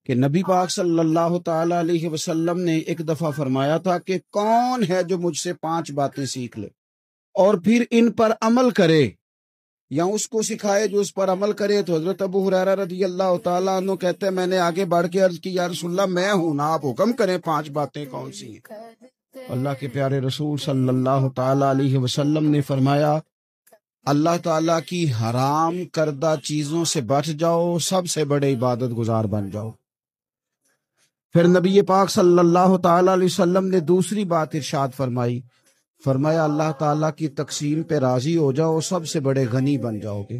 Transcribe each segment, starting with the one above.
کہ نبی پاک صلی اللہ تعالی علیہ وسلم نے ایک دفعہ فرمایا تھا کہ کون ہے جو مجھ سے 5 باتیں سیکھ لے اور پھر ان پر عمل کرے یا اس کو سکھائے جو اس پر عمل کرے؟ تو حضرت ابو ہریرہ رضی اللہ تعالیٰ عنہ کہتے ہیں میں نے آگے بڑھ کے عرض کی یا رسول اللہ میں ہوں نا، آپ حکم کریں 5 باتیں کون سی ہیں؟ اللہ کے پیارے رسول صلی اللہ تعالیٰ علیہ وسلم نے فرمایا اللہ تعالیٰ کی حرام کردہ چیزوں سے بچ جاؤ، سب سے بڑے عبادت گزار بن جاؤ۔ پھر نبی پاک صلی اللہ تعالیٰ علیہ وسلم نے دوسری بات ارشاد فرمائی، فرمایا اللہ تعالیٰ کی تقسیم پہ راضی ہو جاؤ، سب سے بڑے غنی بن جاؤ گے۔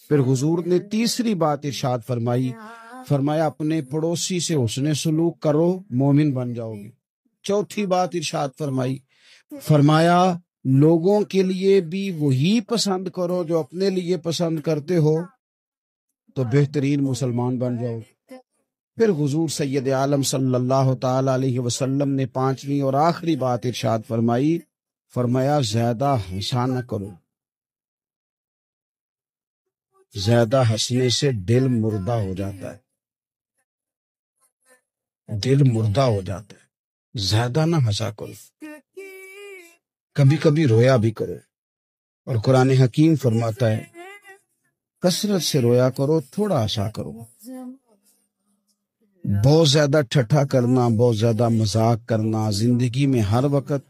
پھر حضور نے تیسری بات ارشاد فرمائی، فرمایا اپنے پڑوسی سے حسن سلوک کرو، مومن بن جاؤ گے۔ چوتھی بات ارشاد فرمائی، فرمایا لوگوں کے لیے بھی وہی پسند کرو جو اپنے لیے پسند کرتے ہو تو بہترین مسلمان بن جاؤ گے۔ پھر حضور سید عالم صلی اللہ تعالی علیہ وسلم نے 5ویں اور آخری بات ارشاد فرمائی، فرمایا زیادہ ہنسا نہ کرو، زیادہ ہنسنے سے دل مردہ ہو جاتا ہے، دل مردہ ہو جاتا ہے، زیادہ نہ ہنسا کرو، کبھی کبھی رویا بھی کرو۔ اور قرآن حکیم فرماتا ہے کثرت سے رویا کرو، تھوڑا ہنسا کرو۔ بہت زیادہ ٹھٹھا کرنا، بہت زیادہ مذاق کرنا، زندگی میں ہر وقت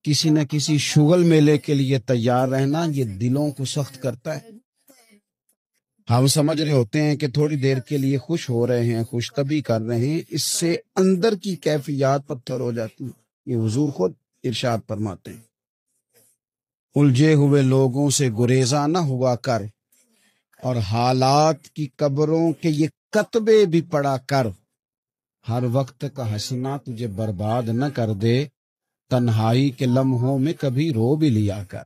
کسی نہ کسی شغل میلے کے لیے تیار رہنا، یہ دلوں کو سخت کرتا ہے۔ ہم سمجھ رہے ہوتے ہیں کہ تھوڑی دیر کے لیے خوش ہو رہے ہیں، خوش طبعی کر رہے ہیں، اس سے اندر کی کیفیات پتھر ہو جاتی ہیں۔ یہ حضور خود ارشاد فرماتے ہیں الجھے ہوئے لوگوں سے گریزاں نہ ہوا کر، اور حالات کی قبروں کے یہ کتبے بھی پڑا کر، ہر وقت کا ہنسنا تجھے برباد نہ کر دے، تنہائی کے لمحوں میں کبھی رو بھی لیا کر۔